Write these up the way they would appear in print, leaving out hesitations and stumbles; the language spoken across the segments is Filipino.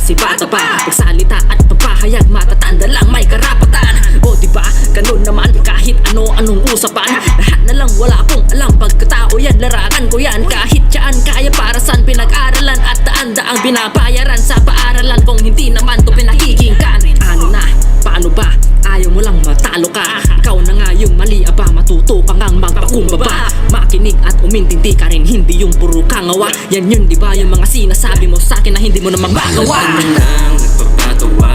sibata pa. Pagsalita at papahayag, matatanda lang may karapatan. O diba, ganun naman kahit anong usapan. Lahat na lang wala akong alam, pagkatao yan, larangan ko yan. Kahit saan kaya para saan pinag-aralan at daan-daang binabayaran sa paaralan. Kung hindi naman to pinakikinggan, ano na, paano ba? Ayaw mo lang matalo ka. Ikaw na nga yung mali, aba matuto ka ngang magpakumbaba. Makinig at umintindi ka rin, hindi yung puro kangawa. Yan yun diba yung mga sinasabi mo sa akin na hindi mo naman magawa. Sila lang nagpapatawa,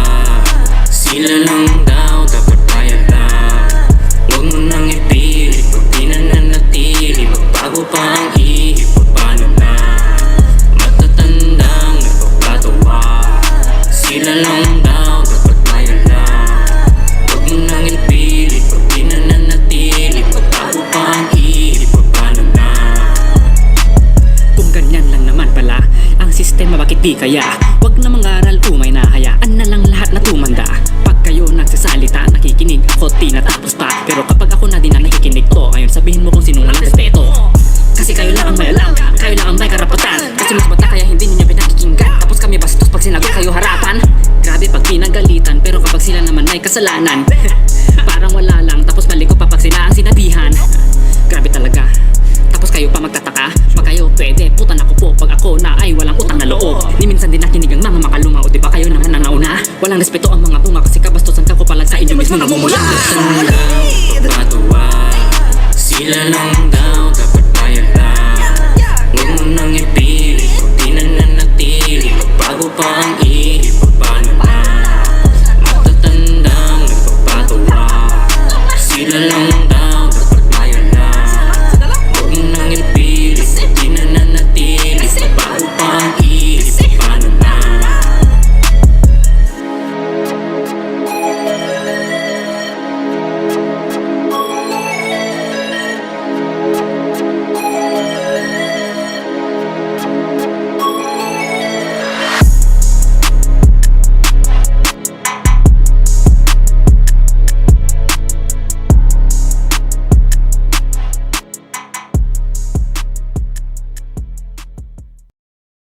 sila lang daw dapat bayad lang. Huwag mo nang ipilit, pag di na nanatili, magbago pa ang ihip, paano na? Matatandang nagpapatawa, sila lang daw dapat bayad lang. Huwag mo nang ipilit, pag di na nanatili, magbago pa ang ihip, paano na? Kung ganyan lang naman pala ang sistema, bakit di kaya? Wag na mangaral, umay na hayaan na lang lahat na tumanda. Pag kayo nagsasalita, nakikinig ako, tinatapos pa. Pero kapag ako na din ang nakikinig to, ngayon sabihin mo kung sinong walang respeto. Kasi kayo lang ang may alam, kayo lang ang may karapatan. Kasi mas bata kaya hindi ninyo pinakikinggan. Tapos kami bastos pag sinagot kayo harapan. Grabe pag pinagalitan, pero kapag sila naman may kasalanan, parang wala lang, tapos maligo pa pag sila ang sinabihan. Grabe talaga. Tapos kayo pa magtataka, pag kayo pwede, putan ako po pag ako na ay walang utang na loob. Ni minsan din nakinig ang mga makaluma, o diba kayo naman ang nauna? Walang respeto ang mga bunga kasi kabastusan ka ko palag sa inyo mismo namumula. Sila lang nagpapatawa, sila lang daw